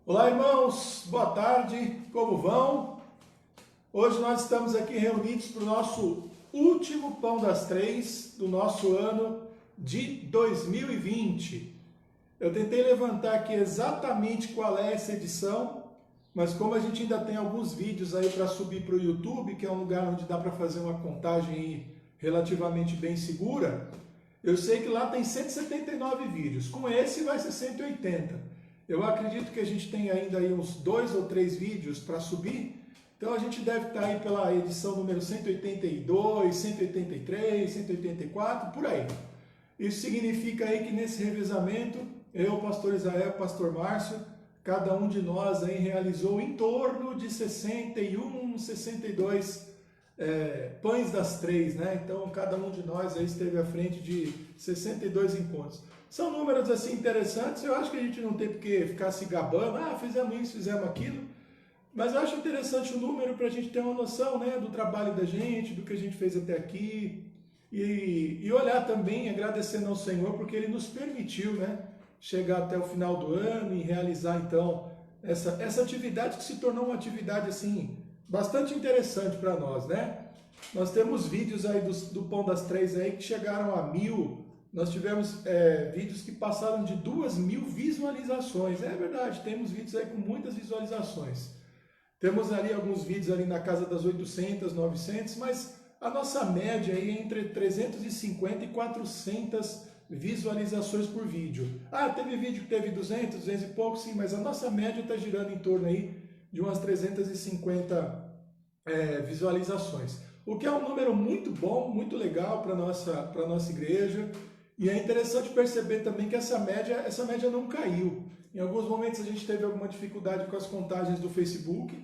Olá, irmãos, boa tarde, como vão? Hoje nós estamos aqui reunidos para o nosso último Pão das Três do nosso ano de 2020. Eu tentei levantar aqui exatamente qual é essa edição, mas como a gente ainda tem alguns vídeos aí para subir para o YouTube, que é um lugar onde dá para fazer uma contagem aí relativamente bem segura, eu sei que lá tem 179 vídeos, com esse vai ser 180. Eu acredito que a gente tem ainda aí uns 2 ou 3 vídeos para subir, então a gente deve estar aí pela edição número 182, 183, 184, por aí. Isso significa aí que nesse revezamento, eu, pastor Israel, pastor Márcio, cada um de nós aí realizou em torno de 61, 62 pães das três, né? Então cada um de nós aí esteve à frente de 62 encontros. São números assim interessantes, eu acho que a gente não tem porque ficar se gabando, fizemos isso, fizemos aquilo, mas eu acho interessante o número para a gente ter uma noção, né, do trabalho da gente, do que a gente fez até aqui, e olhar também, agradecendo ao Senhor, porque Ele nos permitiu, né, chegar até o final do ano e realizar então essa atividade que se tornou uma atividade assim, bastante interessante para nós, né? Nós temos vídeos aí do Pão das Três aí que chegaram a 1000. Nós tivemos vídeos que passaram de 2.000 visualizações. É verdade, temos vídeos aí com muitas visualizações. Temos ali alguns vídeos ali na casa das 800, 900, mas a nossa média aí é entre 350 e 400 visualizações por vídeo. Teve vídeo que teve 200, 200 e pouco, sim, mas a nossa média está girando em torno aí de umas 350 visualizações. O que é um número muito bom, muito legal para a nossa igreja. E é interessante perceber também que essa média não caiu. Em alguns momentos a gente teve alguma dificuldade com as contagens do Facebook.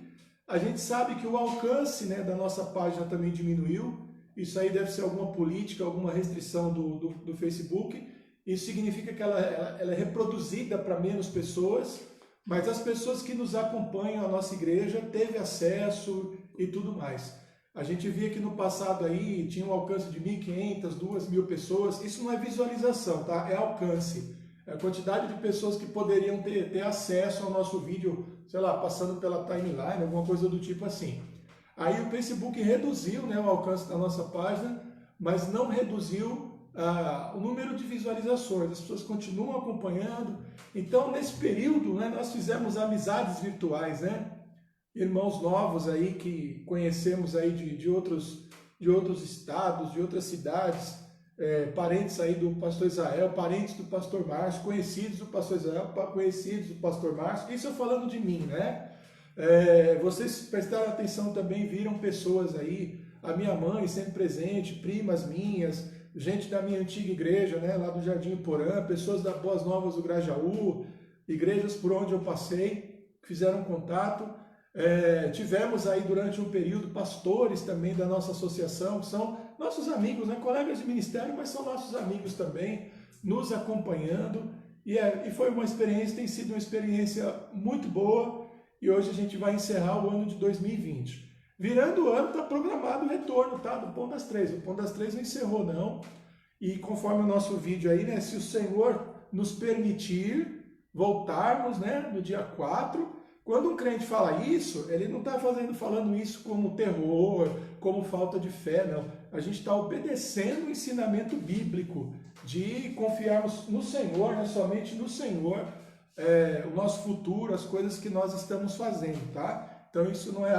A gente sabe que o alcance, né, da nossa página também diminuiu. Isso aí deve ser alguma política, alguma restrição do Facebook. Isso significa que ela é reproduzida para menos pessoas, mas as pessoas que nos acompanham, a nossa igreja, teve acesso e tudo mais. A gente via que no passado aí tinha um alcance de 1.500, 2.000 pessoas. Isso não é visualização, tá? É alcance. É a quantidade de pessoas que poderiam ter acesso ao nosso vídeo, sei lá, passando pela timeline, alguma coisa do tipo assim. Aí o Facebook reduziu, né, o alcance da nossa página, mas não reduziu o número de visualizações. As pessoas continuam acompanhando. Então, nesse período, né, nós fizemos amizades virtuais, né? Irmãos novos aí que conhecemos aí de outros estados, de outras cidades, parentes aí do pastor Israel, parentes do pastor Márcio, conhecidos do pastor Israel, conhecidos do pastor Márcio. Isso eu falando de mim, né? Vocês prestaram atenção também, viram pessoas aí, a minha mãe sempre presente, primas minhas, gente da minha antiga igreja, né, lá do Jardim Porã, pessoas da Boas Novas do Grajaú, igrejas por onde eu passei, fizeram contato. Tivemos aí durante um período pastores também da nossa associação, que são nossos amigos, né, colegas de ministério, mas são nossos amigos também, nos acompanhando, e foi uma experiência, tem sido uma experiência muito boa, e hoje a gente vai encerrar o ano de 2020. Virando o ano, está programado o retorno, tá, do Pão das Três. O Pão das Três não encerrou, não, e conforme o nosso vídeo aí, né, se o Senhor nos permitir voltarmos, né, no dia 4, quando um crente fala isso, ele não está falando isso como terror, como falta de fé, não. A gente está obedecendo o ensinamento bíblico de confiarmos no Senhor, né, somente no Senhor, o nosso futuro, as coisas que nós estamos fazendo, tá? Então isso não é,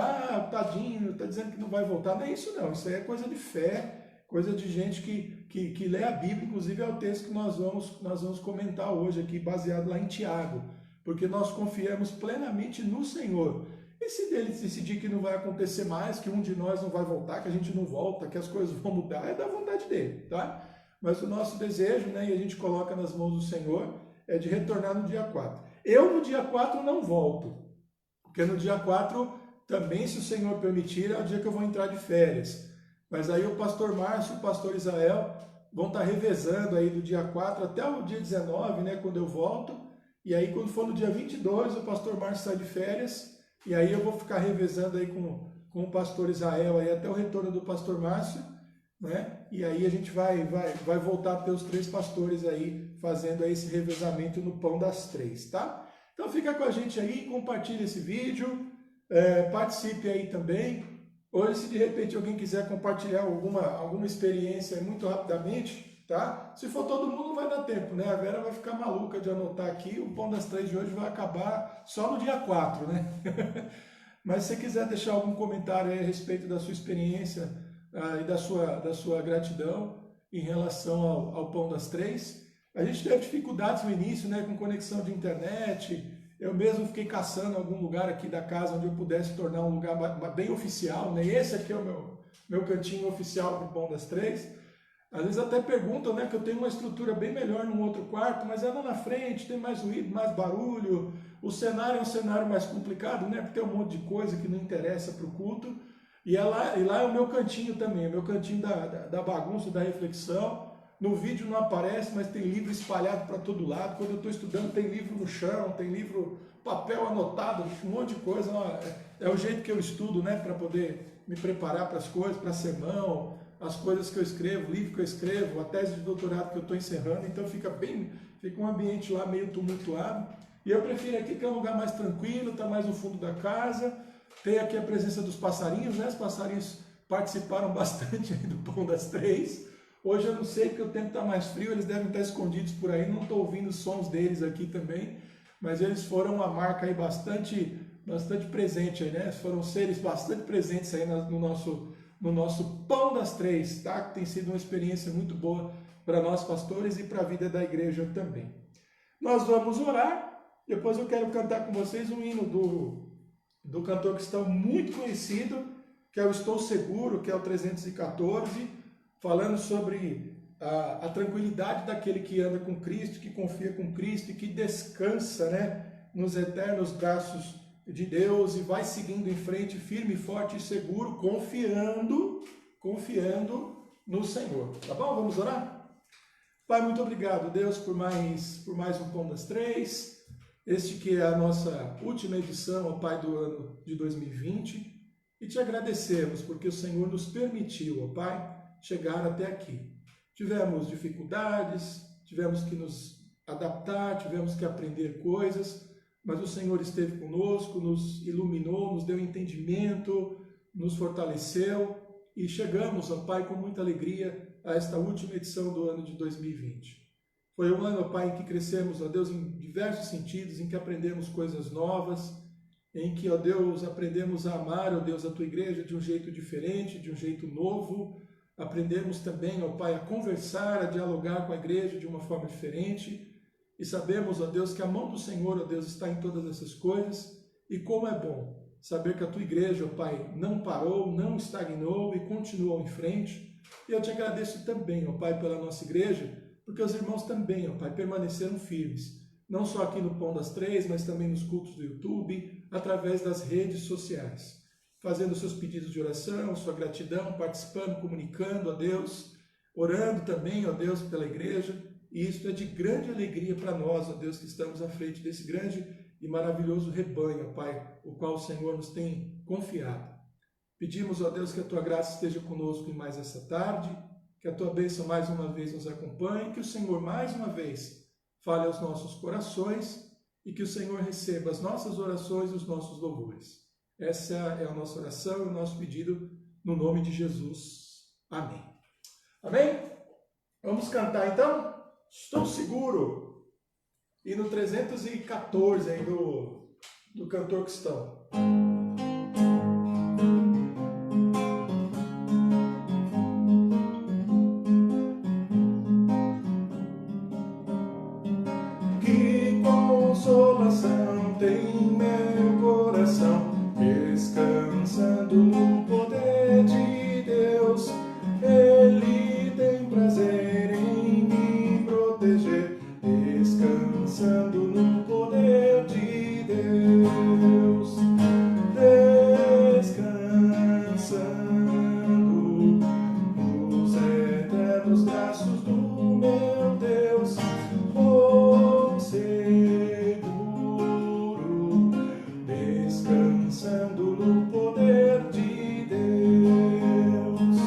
tadinho, está dizendo que não vai voltar, não é isso não, isso aí é coisa de fé, coisa de gente que lê a Bíblia, inclusive é o texto que nós vamos comentar hoje aqui, baseado lá em Tiago. Porque nós confiamos plenamente no Senhor. E se ele decidir que não vai acontecer mais, que um de nós não vai voltar, que a gente não volta, que as coisas vão mudar, é da vontade dele, tá? Mas o nosso desejo, né, e a gente coloca nas mãos do Senhor, é de retornar no dia 4. Eu no dia 4 não volto, porque no dia 4 também, se o Senhor permitir, é o dia que eu vou entrar de férias. Mas aí o pastor Márcio e o pastor Israel vão estar revezando aí do dia 4 até o dia 19, né, quando eu volto. E aí, quando for no dia 22, o pastor Márcio sai de férias, e aí eu vou ficar revezando aí com o pastor Israel aí até o retorno do pastor Márcio, né? E aí a gente vai voltar a ter os 3 pastores aí, fazendo aí esse revezamento no Pão das Três, tá? Então fica com a gente aí, compartilhe esse vídeo, participe aí também. Hoje, se de repente alguém quiser compartilhar alguma experiência muito rapidamente, tá? Se for todo mundo, não vai dar tempo, né? A Vera vai ficar maluca de anotar aqui, o Pão das Três de hoje vai acabar só no dia 4, né? Mas se você quiser deixar algum comentário aí a respeito da sua experiência e da sua gratidão em relação ao Pão das Três. A gente teve dificuldades no início, né, com conexão de internet. Eu mesmo fiquei caçando algum lugar aqui da casa onde eu pudesse tornar um lugar bem oficial, né? Esse aqui é o meu cantinho oficial do Pão das Três. Às vezes até perguntam, né, que eu tenho uma estrutura bem melhor num outro quarto, mas é lá na frente, tem mais ruído, mais barulho. O cenário é um cenário mais complicado, né, porque tem um monte de coisa que não interessa para o culto. E lá é o meu cantinho também, o meu cantinho da bagunça, da reflexão. No vídeo não aparece, mas tem livro espalhado para todo lado. Quando eu estou estudando, tem livro no chão, tem livro, papel anotado, um monte de coisa. É o jeito que eu estudo, né, para poder me preparar para as coisas, para sermão, as coisas que eu escrevo, o livro que eu escrevo, a tese de doutorado que eu estou encerrando. Então fica um ambiente lá meio tumultuado. E eu prefiro aqui, que é um lugar mais tranquilo, está mais no fundo da casa. Tem aqui a presença dos passarinhos, né? Os passarinhos participaram bastante aí do Pão das Três. Hoje eu não sei porque o tempo está mais frio, eles devem estar escondidos por aí, não estou ouvindo os sons deles aqui também, mas eles foram uma marca aí bastante presente aí, né? Foram seres bastante presentes aí no nosso Pão das Três, tá? Que tem sido uma experiência muito boa para nós pastores e para a vida da igreja também. Nós vamos orar, depois eu quero cantar com vocês um hino do cantor cristão muito conhecido, que é o Estou Seguro, que é o 314, falando sobre a tranquilidade daquele que anda com Cristo, que confia com Cristo e que descansa, né, nos eternos braços de Deus e vai seguindo em frente, firme, forte e seguro, confiando no Senhor. Tá bom? Vamos orar? Pai, muito obrigado, Deus, por mais um Pão das Três. Este que é a nossa última edição, ó Pai, do ano de 2020, e te agradecemos porque o Senhor nos permitiu, ó Pai, chegar até aqui. Tivemos dificuldades, tivemos que nos adaptar, tivemos que aprender coisas, mas o Senhor esteve conosco, nos iluminou, nos deu entendimento, nos fortaleceu e chegamos, ó Pai, com muita alegria a esta última edição do ano de 2020. Foi um ano, ó Pai, em que crescemos, ó Deus, em diversos sentidos, em que aprendemos coisas novas, em que, ó Deus, aprendemos a amar, ó Deus, a Tua igreja de um jeito diferente, de um jeito novo. Aprendemos também, ó Pai, a conversar, a dialogar com a igreja de uma forma diferente. E sabemos, ó Deus, que a mão do Senhor, ó Deus, está em todas essas coisas. E como é bom saber que a Tua igreja, ó Pai, não parou, não estagnou e continuou em frente. E eu te agradeço também, ó Pai, pela nossa igreja, porque os irmãos também, ó Pai, permaneceram firmes, não só aqui no Pão das Três, mas também nos cultos do YouTube, através das redes sociais, fazendo seus pedidos de oração, sua gratidão, participando, comunicando a Deus, orando também, ó Deus, pela igreja, e isso é de grande alegria para nós, ó Deus, que estamos à frente desse grande e maravilhoso rebanho, ó Pai, o qual o Senhor nos tem confiado. Pedimos, ó Deus, que a Tua graça esteja conosco em mais essa tarde, que a Tua bênção mais uma vez nos acompanhe, que o Senhor mais uma vez fale aos nossos corações e que o Senhor receba as nossas orações e os nossos louvores. Essa é a nossa oração e o nosso pedido no nome de Jesus. Amém. Amém? Vamos cantar então? Estou seguro. E no 314 aí do cantor cristão. Que consolação tem meu coração, descansando no poder de Deus. Ele tem prazer em me proteger, descansando no poder de Deus. Descansando nos eternos braços do meu Deus. Seguro, descansando no poder de Deus.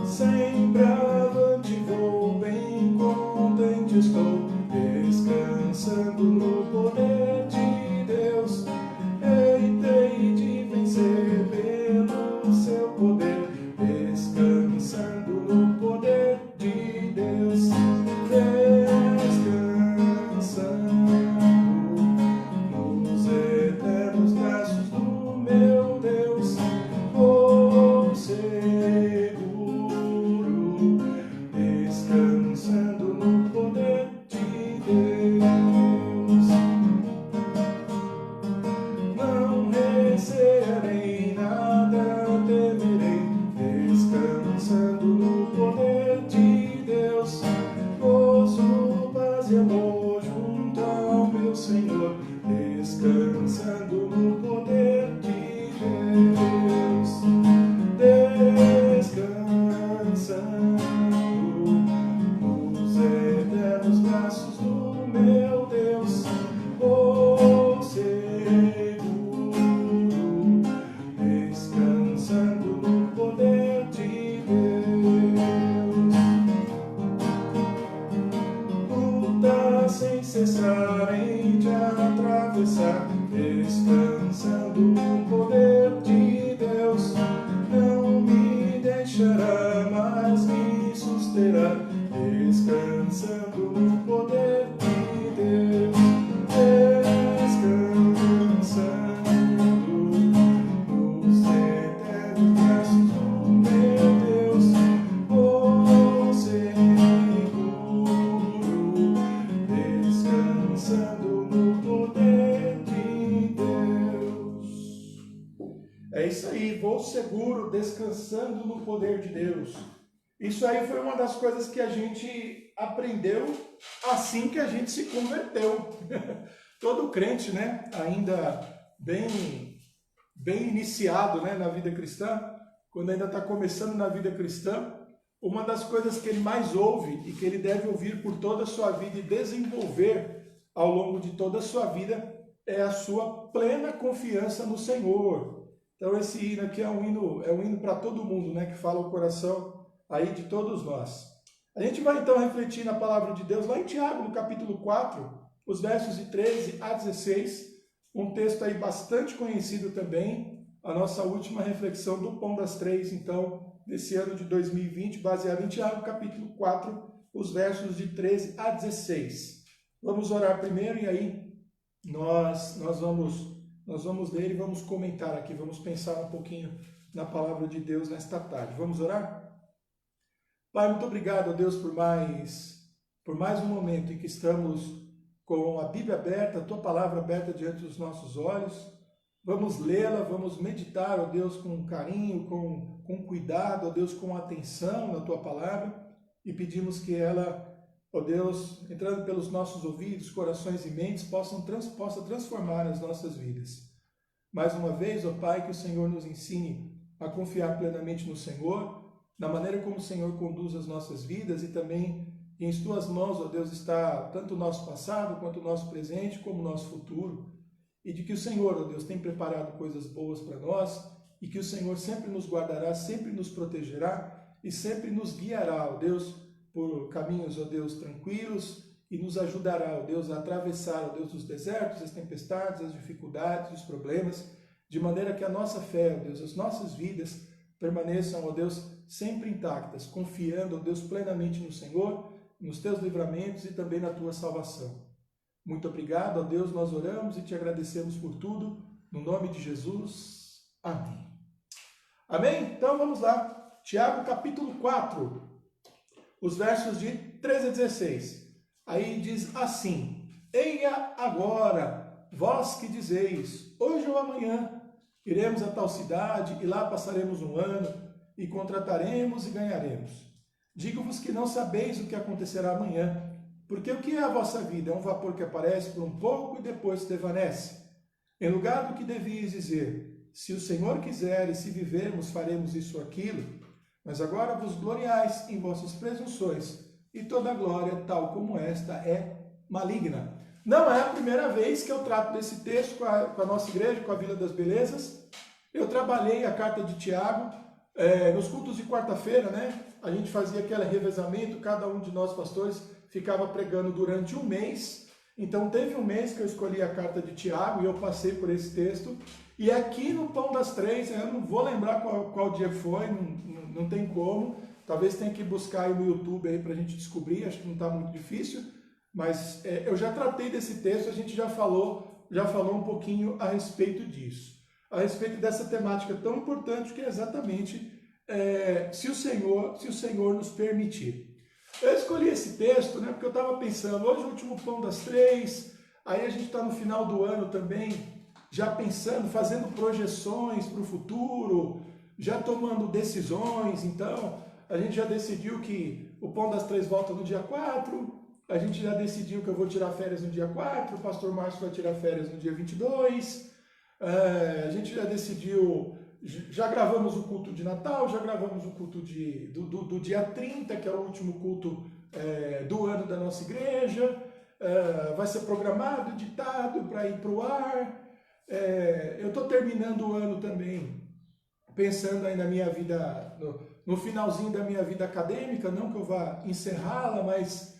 Sempre avante vou, bem contente estou, descansando no poder de Deus. Hei de vencer pelo seu poder, descansando no poder de Deus. Descansando no poder de Deus, descansando nos eternos braços do meu Deus, vou seguro, descansando no poder de Deus. Luta sem cessar em te atravessar, descansando no poder de Deus, não me deixará, mas me susterá, descansando no poder de Deus, descansando nos eternos braços do meu Deus, vou seguro, descansando no poder de Deus. É isso aí, vou seguro, descansando no poder de Deus. Isso aí foi uma das coisas que a gente aprendeu assim que a gente se converteu. Todo crente, né, ainda bem iniciado, né, na vida cristã, quando ainda está começando na vida cristã, uma das coisas que ele mais ouve e que ele deve ouvir por toda a sua vida e desenvolver ao longo de toda a sua vida é a sua plena confiança no Senhor. Então esse hino aqui é um hino para todo mundo, né, que fala o coração aí de todos nós. A gente vai então refletir na palavra de Deus lá em Tiago, no capítulo 4, os versos de 13 a 16, um texto aí bastante conhecido também, a nossa última reflexão do Pão das Três, então, desse ano de 2020, baseado em Tiago, capítulo 4, os versos de 13 a 16. Vamos orar primeiro e aí nós vamos ler e vamos comentar aqui, vamos pensar um pouquinho na palavra de Deus nesta tarde. Vamos orar? Pai, muito obrigado, ó Deus, por mais um momento em que estamos com a Bíblia aberta, a Tua palavra aberta diante dos nossos olhos. Vamos lê-la, vamos meditar, ó Deus, com carinho, com cuidado, ó Deus, com atenção na Tua palavra, e pedimos que ela, ó Deus, entrando pelos nossos ouvidos, corações e mentes, possa transformar as nossas vidas. Mais uma vez, ó Pai, que o Senhor nos ensine a confiar plenamente no Senhor, na maneira como o Senhor conduz as nossas vidas e também em Tuas mãos, ó Deus, está tanto o nosso passado, quanto o nosso presente, como o nosso futuro. E de que o Senhor, ó Deus, tem preparado coisas boas para nós e que o Senhor sempre nos guardará, sempre nos protegerá e sempre nos guiará, ó Deus, por caminhos, ó Deus, tranquilos e nos ajudará, ó Deus, a atravessar, ó Deus, os desertos, as tempestades, as dificuldades, os problemas, de maneira que a nossa fé, ó Deus, as nossas vidas permaneçam, ó Deus, sempre intactas, confiando, ó Deus, plenamente no Senhor, nos Teus livramentos e também na Tua salvação. Muito obrigado, ó Deus, nós oramos e Te agradecemos por tudo, no nome de Jesus. Amém. Amém? Então vamos lá. Tiago capítulo 4, os versos de 13 a 16. Aí diz assim: Eia agora, vós que dizeis, hoje ou amanhã, iremos a tal cidade e lá passaremos um ano e contrataremos e ganharemos. Digo-vos que não sabeis o que acontecerá amanhã, porque o que é a vossa vida? É um vapor que aparece por um pouco e depois se desvanece. Em lugar do que devíeis dizer, se o Senhor quiser e se vivermos, faremos isso ou aquilo, mas agora vos gloriais em vossas presunções, e toda glória, tal como esta, é maligna. Não é a primeira vez que eu trato desse texto com a nossa igreja, com a Vila das Belezas. Eu trabalhei a carta de Tiago nos cultos de quarta-feira, né? A gente fazia aquele revezamento, cada um de nós pastores ficava pregando durante um mês. Então teve um mês que eu escolhi a carta de Tiago e eu passei por esse texto. E aqui no Pão das Três, eu não vou lembrar qual dia foi, não tem como. Talvez tenha que buscar aí no YouTube aí para a gente descobrir, acho que não está muito difícil. Mas eu já tratei desse texto, a gente já falou um pouquinho a respeito disso. A respeito dessa temática tão importante que é exatamente se o Senhor nos permitir. Eu escolhi esse texto, né, porque eu estava pensando, hoje é o último Pão das Três, aí a gente está no final do ano também, já pensando, fazendo projeções para o futuro, já tomando decisões. Então, a gente já decidiu que o Pão das Três volta no dia 4, a gente já decidiu que eu vou tirar férias no dia 4, o pastor Márcio vai tirar férias no dia 22, a gente já decidiu, já gravamos o culto de Natal, já gravamos o culto do dia 30, que é o último culto do ano da nossa igreja, vai ser programado, editado para ir para o ar. Eu estou terminando o ano também, pensando aí na minha vida, no finalzinho da minha vida acadêmica, não que eu vá encerrá-la, mas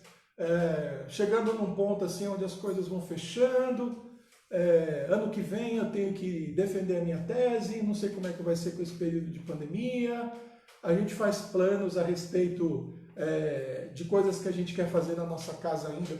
chegando num ponto assim onde as coisas vão fechando. Ano que vem eu tenho que defender a minha tese, não sei como é que vai ser com esse período de pandemia. A gente faz planos a respeito de coisas que a gente quer fazer na nossa casa ainda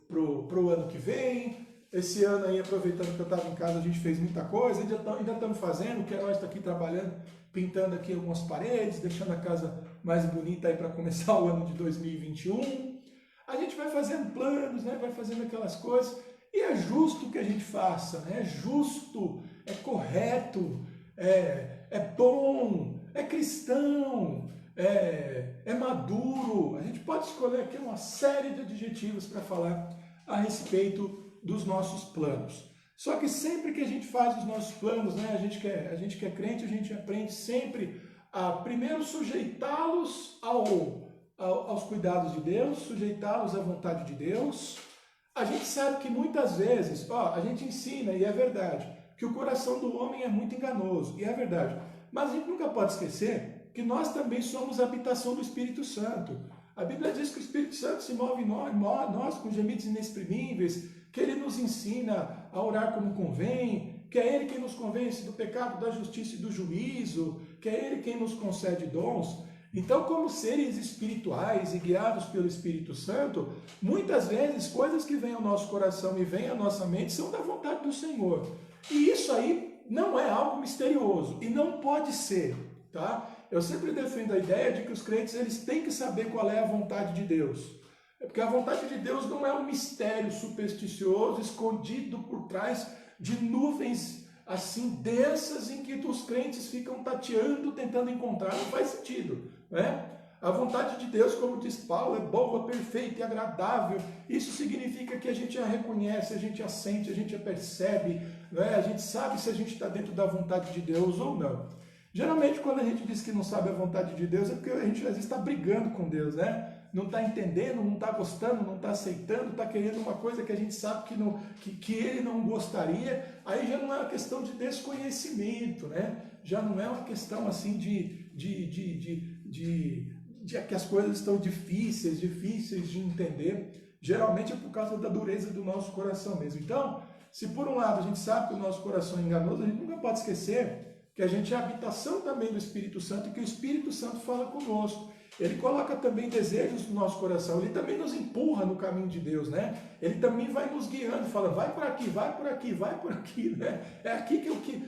pro ano que vem. Esse ano aí, aproveitando que eu estava em casa, a gente fez muita coisa, ainda estamos fazendo, o Queiroz está aqui trabalhando, pintando aqui algumas paredes, deixando a casa mais bonita aí para começar o ano de 2021. A gente vai fazendo planos, né? Vai fazendo aquelas coisas, e é justo que a gente faça, né? É justo, é correto, é bom, é cristão, é maduro. A gente pode escolher aqui uma série de adjetivos para falar a respeito dos nossos planos. Só que sempre que a gente faz os nossos planos, né? A gente que é crente, a gente aprende sempre a primeiro sujeitá-los aos cuidados de Deus, sujeitá-los à vontade de Deus. A gente sabe que muitas vezes, a gente ensina, e é verdade, que o coração do homem é muito enganoso, e é verdade. Mas a gente nunca pode esquecer que nós também somos a habitação do Espírito Santo. A Bíblia diz que o Espírito Santo se move em nós com gemidos inexprimíveis, que ele nos ensina a orar como convém, que é ele quem nos convence do pecado, da justiça e do juízo, que é ele quem nos concede dons. Então, como seres espirituais e guiados pelo Espírito Santo, muitas vezes coisas que vêm ao nosso coração e vêm à nossa mente são da vontade do Senhor. E isso aí não é algo misterioso e não pode ser, tá? Eu sempre defendo a ideia de que os crentes eles têm que saber qual é a vontade de Deus. Porque a vontade de Deus não é um mistério supersticioso escondido por trás de nuvens assim densas em que os crentes ficam tateando, tentando encontrar. Não faz sentido, né? A vontade de Deus, como diz Paulo, é boa, perfeita e agradável. Isso significa que a gente a reconhece, a gente a sente, a gente a percebe, né? A gente sabe se a gente está dentro da vontade de Deus ou não. Geralmente, quando a gente diz que não sabe a vontade de Deus, é porque a gente às vezes está brigando com Deus, né? Não está entendendo, não está gostando, não está aceitando, está querendo uma coisa que a gente sabe que ele não gostaria. Aí já não é uma questão de desconhecimento, né? Já não é uma questão assim de que as coisas estão difíceis de entender. Geralmente é por causa da dureza do nosso coração mesmo. Então, se por um lado a gente sabe que o nosso coração é enganoso, a gente nunca pode esquecer que a gente é a habitação também do Espírito Santo e que o Espírito Santo fala conosco. Ele coloca também desejos no nosso coração, ele também nos empurra no caminho de Deus, né? Ele também vai nos guiando, fala, vai por aqui, vai por aqui, vai por aqui, né? É aqui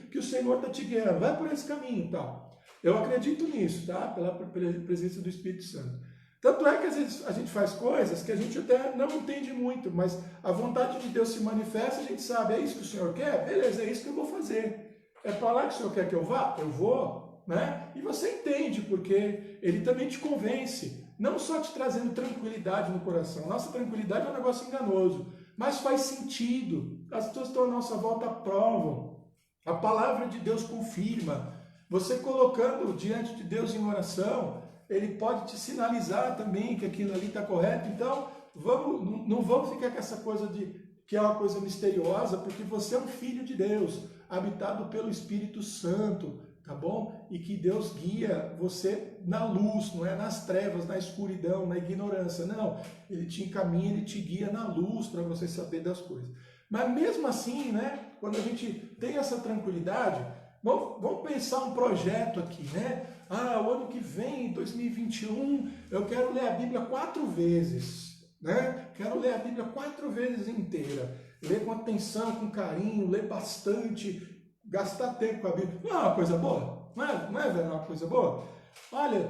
que o Senhor está te guiando, vai por esse caminho e tal. Eu acredito nisso, tá? Pela presença do Espírito Santo. Tanto é que às vezes a gente faz coisas que a gente até não entende muito, mas a vontade de Deus se manifesta, a gente sabe, é isso que o Senhor quer? Beleza, é isso que eu vou fazer. É para lá que o Senhor quer que eu vá? Eu vou, né? E você entende, porque Ele também te convence, não só te trazendo tranquilidade no coração. Nossa tranquilidade é um negócio enganoso, mas faz sentido. As pessoas que estão à nossa volta aprovam. A palavra de Deus confirma. Você colocando diante de Deus em oração, Ele pode te sinalizar também que aquilo ali está correto. Então, não vamos ficar com essa coisa que é uma coisa misteriosa, porque você é um filho de Deus, habitado pelo Espírito Santo, tá bom? E que Deus guia você na luz, não é nas trevas, na escuridão, na ignorância, não. Ele te encaminha, ele te guia na luz para você saber das coisas. Mas mesmo assim, né, quando a gente tem essa tranquilidade, vamos pensar um projeto aqui, né? O ano que vem, 2021, eu quero ler a Bíblia 4 vezes, né? Quero ler a Bíblia 4 vezes inteira. Ler com atenção, com carinho, ler bastante, gastar tempo com a Bíblia. Não é uma coisa boa? Não é, velho, uma coisa boa? Olha,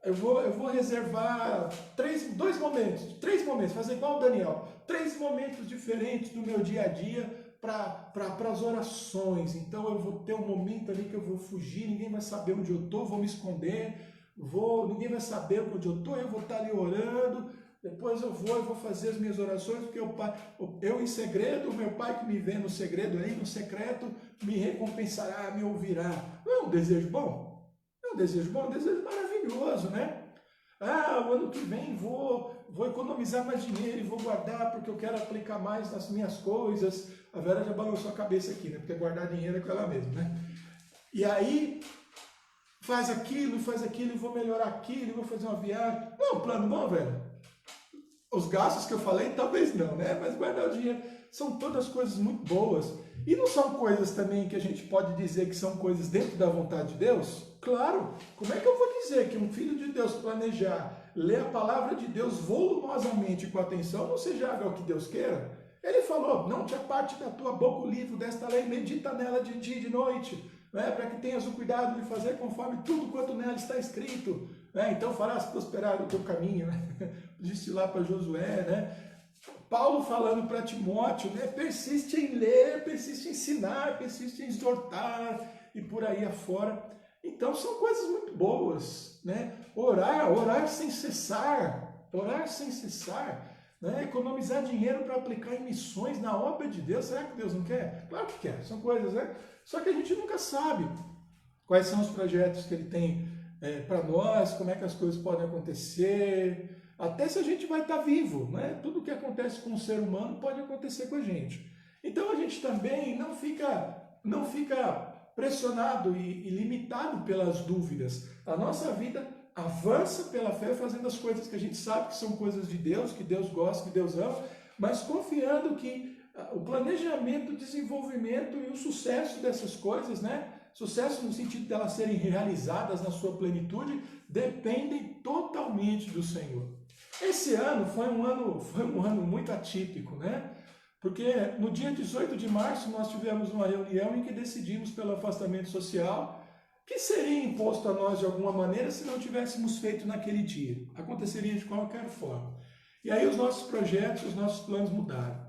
eu vou reservar 3 momentos, fazer igual o Daniel, 3 momentos diferentes do meu dia a dia para as orações. Então eu vou ter um momento ali que eu vou fugir, ninguém vai saber onde eu estou, vou me esconder, ninguém vai saber onde eu estou, eu vou estar ali orando, depois eu vou fazer as minhas orações, porque eu em segredo, o meu pai que me vê no segredo aí, no secreto, me recompensará, me ouvirá. Não é um desejo bom? É um desejo bom, um desejo maravilhoso, né? O ano que vem vou economizar mais dinheiro e vou guardar porque eu quero aplicar mais nas minhas coisas. A Vera já balançou a cabeça aqui, né? Porque guardar dinheiro é com ela mesma, né? E aí, faz aquilo, e vou melhorar aquilo, e vou fazer uma viagem. Não é um plano bom, velho? Os gastos que eu falei, talvez não, né? Mas guardar o dinheiro são todas coisas muito boas. E não são coisas também que a gente pode dizer que são coisas dentro da vontade de Deus? Claro! Como é que eu vou dizer que um filho de Deus planejar, ler a palavra de Deus volumosamente com atenção, não seja algo que Deus queira? Ele falou, não te aparte da tua boca o livro desta lei, medita nela de dia e de noite, né? Para que tenhas o cuidado de fazer conforme tudo quanto nela está escrito. Né? Então farás prosperar o teu caminho, né? Disse lá para Josué, né? Paulo falando para Timóteo, né? Persiste em ler, persiste em ensinar, persiste em exortar e por aí afora. Então são coisas muito boas, né? Orar sem cessar, né? Economizar dinheiro para aplicar em missões na obra de Deus. Será que Deus não quer? Claro que quer, são coisas, né? Só que a gente nunca sabe quais são os projetos que ele tem para nós, como é que as coisas podem acontecer, até se a gente vai estar vivo, né? Tudo que acontece com o ser humano pode acontecer com a gente. Então a gente também não fica pressionado e limitado pelas dúvidas. A nossa vida avança pela fé fazendo as coisas que a gente sabe que são coisas de Deus, que Deus gosta, que Deus ama, mas confiando que o planejamento, o desenvolvimento e o sucesso dessas coisas, né? Sucesso no sentido de elas serem realizadas na sua plenitude, dependem totalmente do Senhor. Esse ano foi um ano muito atípico, né? Porque no dia 18 de março nós tivemos uma reunião em que decidimos pelo afastamento social que seria imposto a nós de alguma maneira se não tivéssemos feito naquele dia. Aconteceria de qualquer forma. E aí os nossos projetos, os nossos planos mudaram.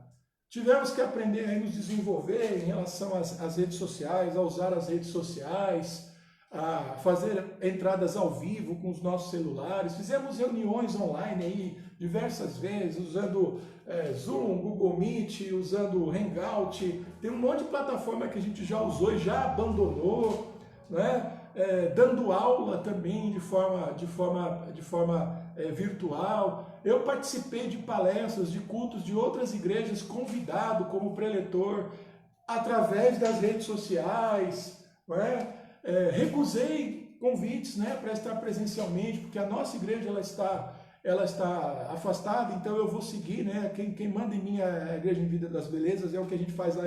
Tivemos que aprender a nos desenvolver em relação às redes sociais, a usar as redes sociais, a fazer entradas ao vivo com os nossos celulares. Fizemos reuniões online aí diversas vezes, usando Zoom, Google Meet, usando Hangout. Tem um monte de plataforma que a gente já usou e já abandonou, né? Dando aula também de forma virtual. Eu participei de palestras, de cultos de outras igrejas, convidado como preletor, através das redes sociais, né? Recusei convites, né, para estar presencialmente, porque a nossa igreja ela está afastada, então eu vou seguir, né? Quem manda em mim é a Igreja em Vida das Belezas, é o que a gente faz lá,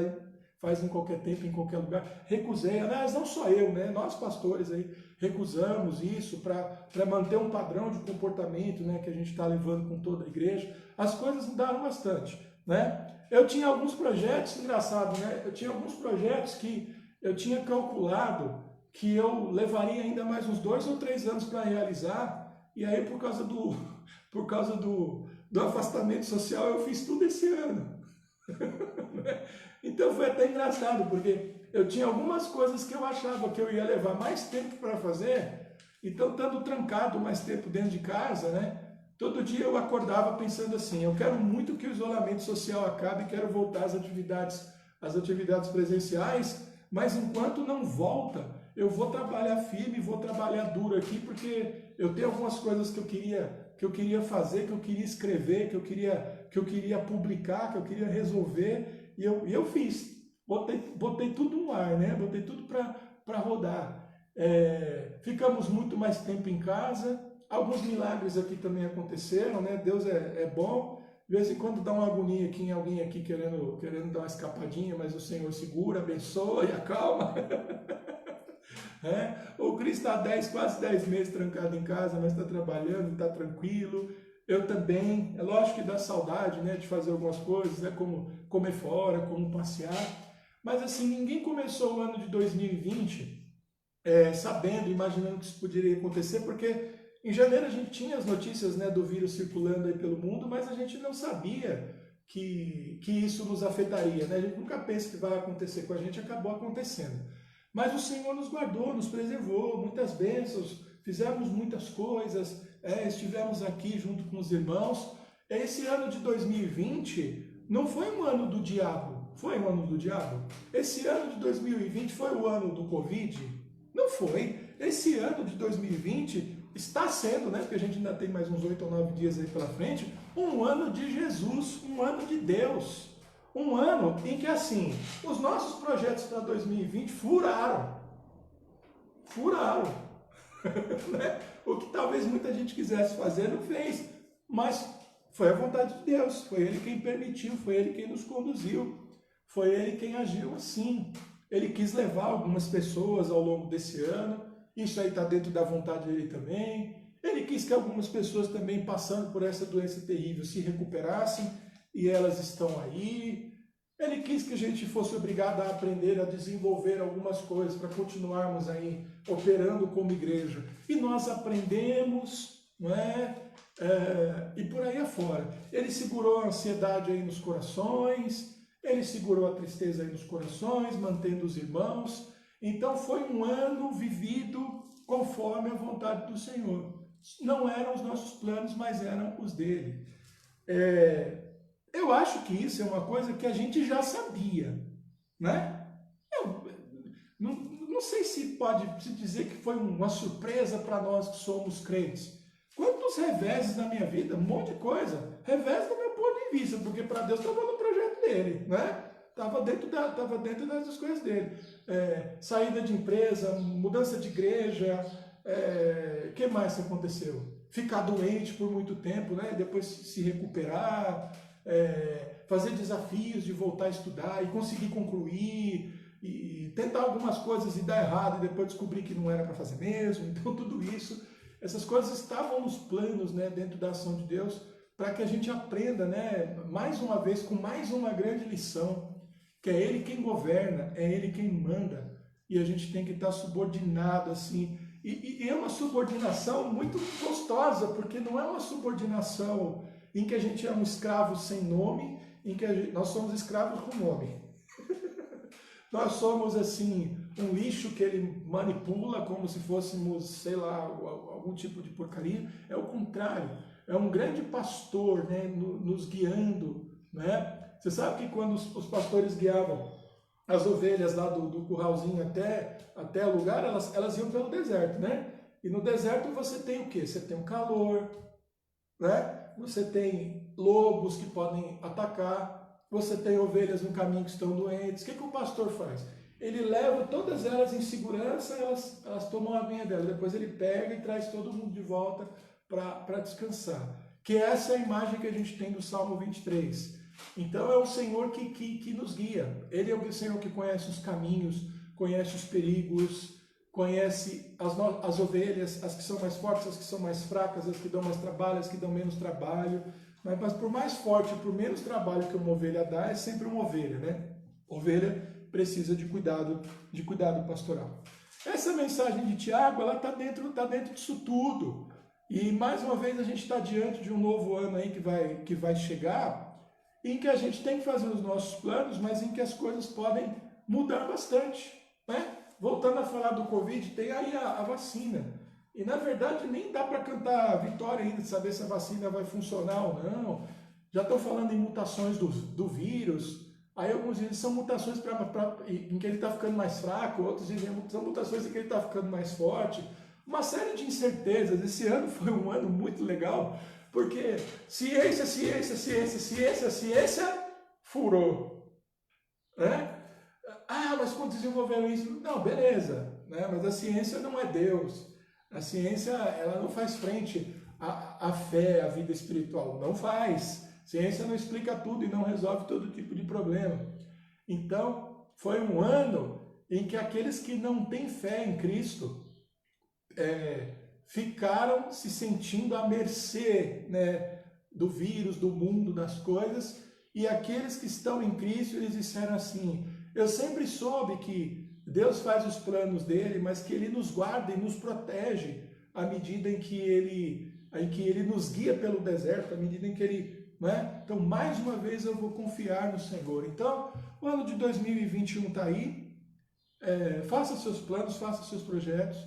faz em qualquer tempo, em qualquer lugar. Recusei, aliás, não só eu, né? Nós pastores aí recusamos isso para manter um padrão de comportamento, né, que a gente está levando com toda a igreja. As coisas mudaram bastante, né? Eu tinha alguns projetos, engraçado, né? Eu tinha alguns projetos que eu tinha calculado que eu levaria ainda mais uns 2 ou 3 anos para realizar, e aí por causa do afastamento social eu fiz tudo esse ano. Então foi até engraçado, porque eu tinha algumas coisas que eu achava que eu ia levar mais tempo para fazer, então estando trancado mais tempo dentro de casa, né? Todo dia eu acordava pensando assim, eu quero muito que o isolamento social acabe, quero voltar às atividades presenciais, mas enquanto não volta, eu vou trabalhar firme, vou trabalhar duro aqui, porque eu tenho algumas coisas que eu queria fazer, que eu queria escrever, que eu queria publicar, que eu queria resolver, e eu fiz. Botei tudo no ar, né? Botei tudo para rodar. ficamos muito mais tempo em casa, alguns milagres aqui também aconteceram, né? Deus é bom, de vez em quando dá uma agonia aqui em alguém aqui querendo dar uma escapadinha, mas o Senhor segura, abençoa e acalma. O Cris está quase 10 meses trancado em casa, mas está trabalhando, está tranquilo. Eu também, é lógico que dá saudade, né, de fazer algumas coisas, né, como comer fora, como passear. Mas assim, ninguém começou o ano de 2020 sabendo, imaginando que isso poderia acontecer, porque em janeiro a gente tinha as notícias, né, do vírus circulando aí pelo mundo, mas a gente não sabia que isso nos afetaria, né? A gente nunca pensa que vai acontecer com a gente, acabou acontecendo. Mas o Senhor nos guardou, nos preservou, muitas bênçãos, fizemos muitas coisas, estivemos aqui junto com os irmãos. Esse ano de 2020 não foi um ano do diabo, foi um ano do diabo? Esse ano de 2020 foi o ano do Covid? Não foi. Esse ano de 2020 está sendo, né, porque a gente ainda tem mais uns 8 ou 9 dias aí pela frente, um ano de Jesus, um ano de Deus. Um ano em que, assim, os nossos projetos para 2020 furaram. Né? O que talvez muita gente quisesse fazer, não fez. Mas foi a vontade de Deus, foi Ele quem permitiu, foi Ele quem nos conduziu, foi Ele quem agiu assim. Ele quis levar algumas pessoas ao longo desse ano, isso aí está dentro da vontade dele também. Ele quis que algumas pessoas também passando por essa doença terrível se recuperassem, e elas estão aí. Ele quis que a gente fosse obrigado a aprender a desenvolver algumas coisas para continuarmos aí operando como igreja. E nós aprendemos, não é? E por aí afora. Ele segurou a ansiedade aí nos corações, ele segurou a tristeza aí nos corações, mantendo os irmãos. Então foi um ano vivido conforme a vontade do Senhor. Não eram os nossos planos, mas eram os dele. Eu acho que isso é uma coisa que a gente já sabia, né? Eu não sei se pode se dizer que foi uma surpresa para nós que somos crentes. Quantos reveses na minha vida, um monte de coisa. Revés do meu ponto de vista, porque para Deus estava no projeto dele, né? Estava dentro das coisas dele. Saída de empresa, mudança de igreja, que mais que aconteceu? Ficar doente por muito tempo, né? Depois se recuperar, fazer desafios de voltar a estudar e conseguir concluir, e tentar algumas coisas e dar errado e depois descobrir que não era para fazer mesmo. Então tudo isso, essas coisas estavam nos planos, né, dentro da ação de Deus, para que a gente aprenda, né, mais uma vez, com mais uma grande lição, que é Ele quem governa, é Ele quem manda, e a gente tem que estar subordinado assim. E é uma subordinação muito gostosa, porque não é uma subordinação em que a gente é um escravo sem nome, em que nós somos escravos com nome. Nós somos assim, um lixo que ele manipula como se fôssemos, sei lá, algum tipo de porcaria. É o contrário, é um grande pastor, né, nos guiando, né? Você sabe que quando os pastores guiavam as ovelhas lá do curralzinho até o lugar, elas iam pelo deserto, né? E no deserto você tem o quê? Você tem o calor, né? Você tem lobos que podem atacar, você tem ovelhas no caminho que estão doentes. O que o pastor faz? Ele leva todas elas em segurança, elas tomam a aguinha dela, depois ele pega e traz todo mundo de volta para descansar. Que essa é a imagem que a gente tem do Salmo 23. Então é o Senhor que nos guia. Ele é o Senhor que conhece os caminhos, conhece os perigos, conhece as ovelhas, as que são mais fortes, as que são mais fracas, as que dão mais trabalho, as que dão menos trabalho. Mas por mais forte, por menos trabalho que uma ovelha dá, é sempre uma ovelha, né? Ovelha precisa de cuidado pastoral. Essa mensagem de Tiago, ela está dentro disso tudo. E mais uma vez a gente está diante de um novo ano aí que vai chegar, em que a gente tem que fazer os nossos planos, mas em que as coisas podem mudar bastante, né? Voltando a falar do Covid, tem aí a vacina. E na verdade nem dá para cantar vitória ainda de saber se a vacina vai funcionar ou não. Já estão falando em mutações do vírus. Aí alguns dizem que são mutações em que ele está ficando mais fraco, outros dizem que são mutações em que ele está ficando mais forte. Uma série de incertezas. Esse ano foi um ano muito legal, porque ciência, furou. Né? Ah, mas quando desenvolveram isso? Não, beleza. né? Mas a ciência não é Deus. A ciência, ela não faz frente à fé, à vida espiritual. Não faz. Ciência não explica tudo e não resolve todo tipo de problema. Então, foi um ano em que aqueles que não têm fé em Cristo ficaram se sentindo à mercê, né, do vírus, do mundo, das coisas, e aqueles que estão em Cristo, eles disseram assim: eu sempre soube que Deus faz os planos dele, mas que ele nos guarda e nos protege à medida em que ele nos guia pelo deserto, à medida em que ele... Né? Então, mais uma vez, eu vou confiar no Senhor. Então, o ano de 2021 está aí. Faça seus planos, faça seus projetos.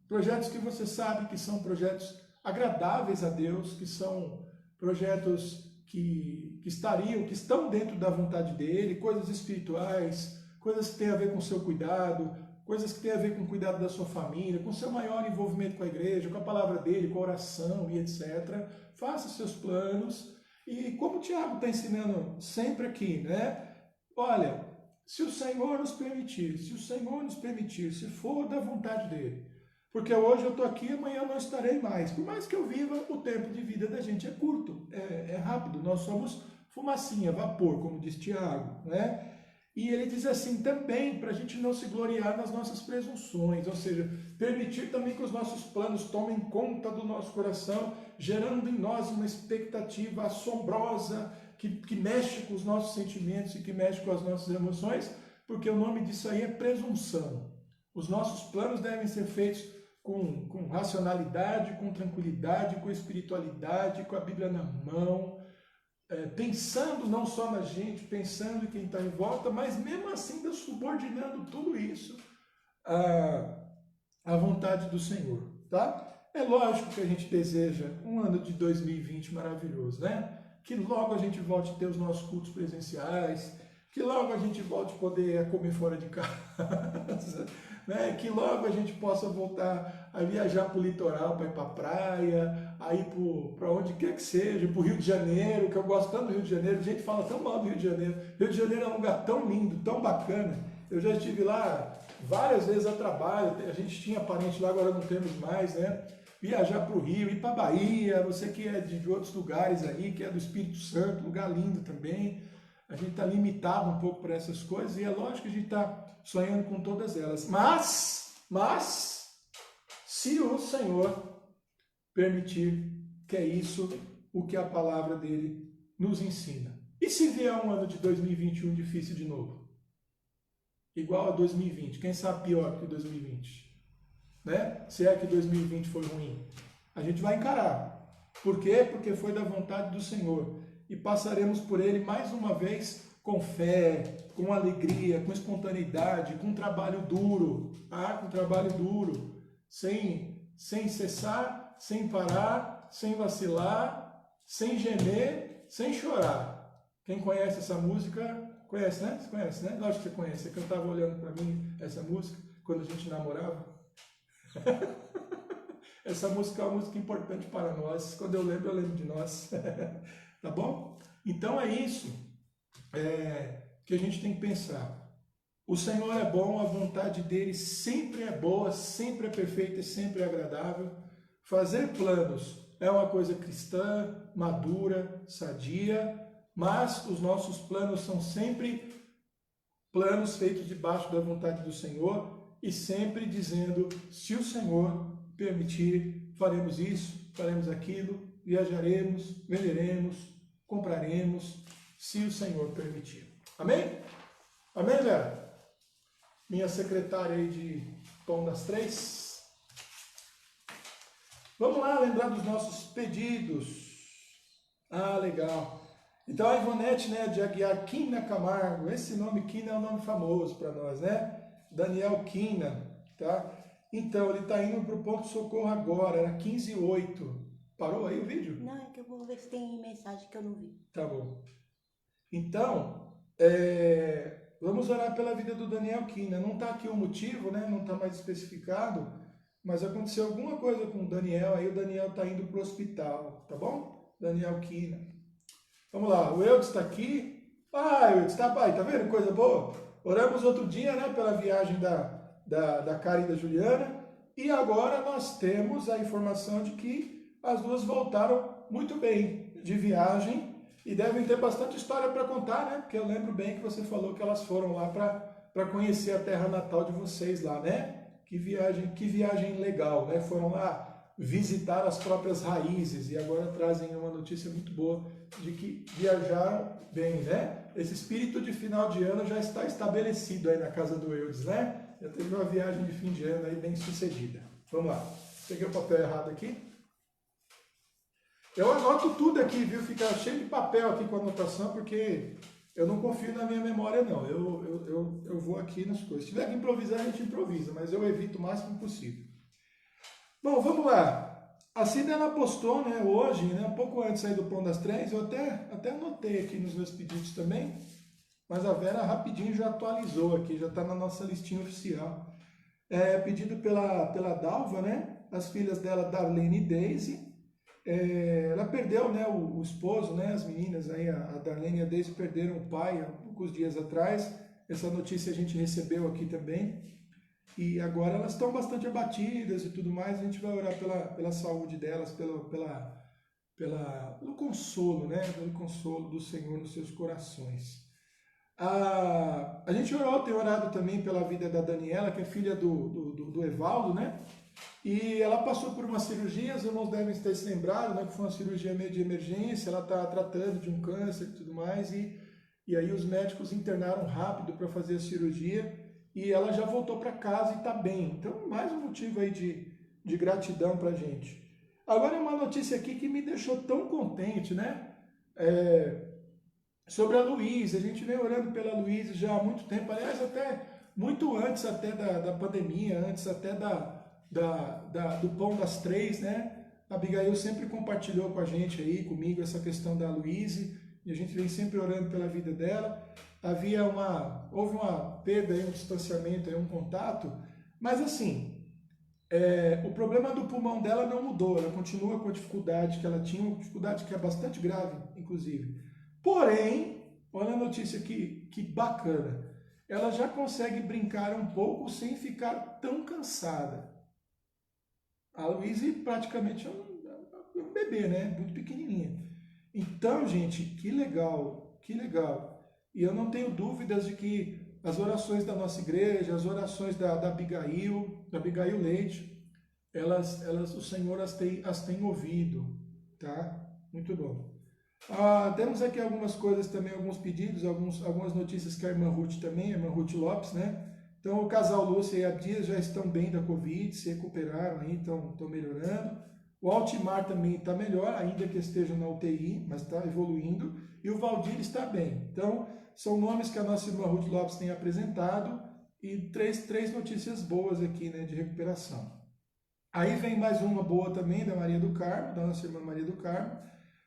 Projetos que você sabe que são projetos agradáveis a Deus, que são projetos que estão dentro da vontade dEle, coisas espirituais, coisas que têm a ver com o seu cuidado, coisas que têm a ver com o cuidado da sua família, com o seu maior envolvimento com a igreja, com a palavra dEle, com a oração e etc. Faça seus planos. E como o Tiago está ensinando sempre aqui, né? Olha, se o Senhor nos permitir, se for da vontade dEle, porque hoje eu estou aqui, amanhã eu não estarei mais. Por mais que eu viva, o tempo de vida da gente é curto, é rápido. Nós somos fumacinha, vapor, como diz Tiago, né? E ele diz assim também, para a gente não se gloriar nas nossas presunções, ou seja, permitir também que os nossos planos tomem conta do nosso coração, gerando em nós uma expectativa assombrosa, que mexe com os nossos sentimentos e que mexe com as nossas emoções, porque o nome disso aí é presunção. Os nossos planos devem ser feitos com racionalidade, com tranquilidade, com espiritualidade, com a Bíblia na mão, pensando não só na gente, pensando em quem está em volta, mas mesmo assim subordinando tudo isso à vontade do Senhor, tá? É lógico que a gente deseja um ano de 2020 maravilhoso, né? Que logo a gente volte a ter os nossos cultos presenciais, que logo a gente volte a poder comer fora de casa, né? Que logo a gente possa voltar a viajar para o litoral, para ir para a praia, a ir para onde quer que seja, para o Rio de Janeiro, que eu gosto tanto do Rio de Janeiro. A gente fala tão mal do Rio de Janeiro. Rio de Janeiro é um lugar tão lindo, tão bacana. Eu já estive lá várias vezes a trabalho, a gente tinha parente lá, agora não temos mais, né? Viajar para o Rio, ir para a Bahia, você que é de outros lugares aí, que é do Espírito Santo, lugar lindo também. A gente está limitado um pouco por essas coisas e é lógico que a gente está sonhando com todas elas. Mas, se o Senhor permitir, que é isso o que a palavra dele nos ensina. E se vier um ano de 2021 difícil de novo? Igual a 2020, quem sabe pior que 2020? Né? Se é que 2020 foi ruim, a gente vai encarar. Por quê? Porque foi da vontade do Senhor. E passaremos por ele mais uma vez com fé, com alegria, com espontaneidade, com trabalho duro, com trabalho duro, sem cessar, sem parar, sem vacilar, sem gemer, sem chorar. Quem conhece essa música, conhece, né? Você conhece, né? Lógico que você conhece, você cantava olhando para mim essa música quando a gente namorava. Essa música é uma música importante para nós. Quando eu lembro de nós. Tá bom? Então é isso que a gente tem que pensar. O Senhor é bom, a vontade dele sempre é boa, sempre é perfeita e sempre é agradável. Fazer planos é uma coisa cristã, madura, sadia, mas os nossos planos são sempre planos feitos debaixo da vontade do Senhor e sempre dizendo: se o Senhor permitir, faremos isso, faremos aquilo, viajaremos, venderemos, compraremos, se o Senhor permitir. Amém? Amém, Vera? Minha secretária aí de Pão das Três. Vamos lá lembrar dos nossos pedidos. Legal. Então a Ivonete, né, de Aguiar Quina Camargo, esse nome Quina é um nome famoso para nós, né? Daniel Quina, tá? Então ele está indo para o ponto de socorro agora, era 15h08. Parou aí o vídeo? Não, é que eu vou ver se tem mensagem que eu não vi. Tá bom. Então, vamos orar pela vida do Daniel Quina. Não está aqui o motivo, né? Não está mais especificado, mas aconteceu alguma coisa com o Daniel, aí o Daniel está indo para o hospital, tá bom? Daniel Quina. Vamos lá, o Eudes está aqui. Eudes, tá vendo? Coisa boa. Oramos outro dia, né, pela viagem da da Karen e da Juliana. E agora nós temos a informação de que as duas voltaram muito bem de viagem e devem ter bastante história para contar, né? Porque eu lembro bem que você falou que elas foram lá para conhecer a terra natal de vocês lá, né? Que viagem legal, né? Foram lá visitar as próprias raízes e agora trazem uma notícia muito boa de que viajaram bem, né? Esse espírito de final de ano já está estabelecido aí na casa do Eudes, né? Já teve uma viagem de fim de ano aí bem sucedida. Vamos lá. Peguei o papel errado aqui. Eu anoto tudo aqui, viu? Fica cheio de papel aqui com anotação, porque eu não confio na minha memória, não. Eu vou aqui nas coisas. Se tiver que improvisar, a gente improvisa, mas eu evito o máximo possível. Bom, vamos lá. A Cida, ela postou, né, hoje, né, um pouco antes aí do Pão das Três, eu até anotei aqui nos meus pedidos também, mas a Vera rapidinho já atualizou aqui, já está na nossa listinha oficial. Pedido pela Dalva, né, as filhas dela, Darlene e Daisy. Ela perdeu, né, o esposo, né, as meninas aí, a Darlene e a Daisy perderam o pai há poucos dias atrás. Essa notícia a gente recebeu aqui também. E agora elas estão bastante abatidas e tudo mais. A gente vai orar pela saúde delas, pelo consolo, né, pelo consolo do Senhor nos seus corações. A gente tem orado também pela vida da Daniela, que é filha do Evaldo, né? E ela passou por uma cirurgia, os irmãos devem ter se lembrado, né, que foi uma cirurgia meio de emergência, ela está tratando de um câncer e tudo mais, e aí os médicos internaram rápido para fazer a cirurgia, e ela já voltou para casa e está bem. Então, mais um motivo aí de gratidão para a gente. Agora, uma notícia aqui que me deixou tão contente, né? Sobre a Luísa. A gente vem orando pela Luísa já há muito tempo, aliás, até muito antes até da pandemia, antes até do Pão das Três, né? A Abigail sempre compartilhou com a gente aí, comigo, essa questão da Luísa, e a gente vem sempre orando pela vida dela. Houve uma perda, aí, um distanciamento, aí, um contato, mas assim, o problema do pulmão dela não mudou, ela continua com a dificuldade que ela tinha, uma dificuldade que é bastante grave, inclusive. Porém, olha a notícia aqui, que bacana, ela já consegue brincar um pouco sem ficar tão cansada. A Luísa praticamente é um bebê, né? Muito pequenininha. Então, gente, que legal, que legal. E eu não tenho dúvidas de que as orações da nossa igreja, as orações da Abigail Leite, o Senhor as tem ouvido, tá? Muito bom. Temos aqui algumas coisas também, alguns pedidos, algumas notícias que a irmã Ruth também, a irmã Ruth Lopes, né? Então, o casal Lúcia e Abdias já estão bem da Covid, se recuperaram aí, estão melhorando. O Altimar também está melhor, ainda que esteja na UTI, mas está evoluindo. E o Valdir está bem. Então, são nomes que a nossa irmã Ruth Lopes tem apresentado e três notícias boas aqui, né, de recuperação. Aí vem mais uma boa também da Maria do Carmo, da nossa irmã Maria do Carmo,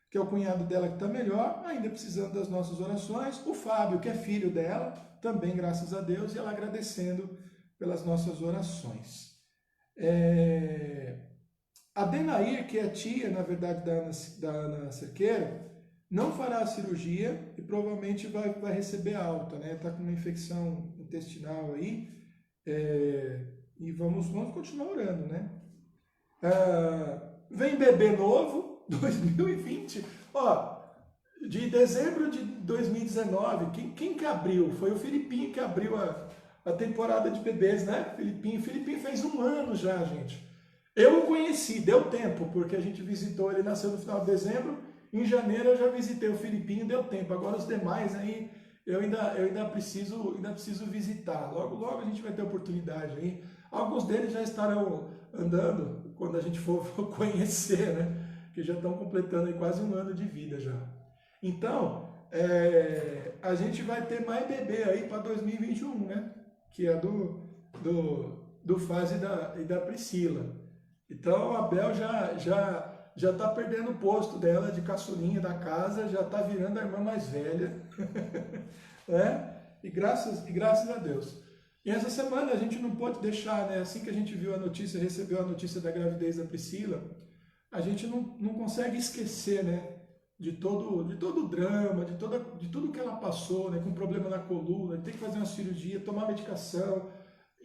que é o cunhado dela que está melhor, ainda precisando das nossas orações. O Fábio, que é filho dela, também graças a Deus, e ela agradecendo pelas nossas orações. A Denair, que é tia, na verdade, da Ana Cerqueira, não fará a cirurgia e provavelmente vai receber alta, né? Está com uma infecção intestinal aí, e vamos continuar orando, né? Vem bebê novo, 2020, de dezembro de 2019, quem que abriu? Foi o Filipinho que abriu a temporada de bebês, né? Filipinho fez 1 ano já, gente. Eu o conheci, deu tempo, porque a gente visitou, ele nasceu no final de dezembro, em janeiro eu já visitei o Filipinho, deu tempo. Agora os demais aí, eu ainda preciso visitar. Logo a gente vai ter oportunidade aí. Alguns deles já estarão andando quando a gente for conhecer, né? Que já estão completando aí quase 1 ano de vida já. Então, a gente vai ter mais bebê aí para 2021, né? Que é do Faz e da Priscila. Então, a Bel já está perdendo o posto dela de caçulinha da casa, já está virando a irmã mais velha, né? E graças a Deus. E essa semana a gente não pode deixar, né? Assim que a gente viu a notícia, recebeu a notícia da gravidez da Priscila, a gente não consegue esquecer, né? De todo o drama, de tudo que ela passou, né? Com problema na coluna, tem que fazer uma cirurgia, tomar medicação.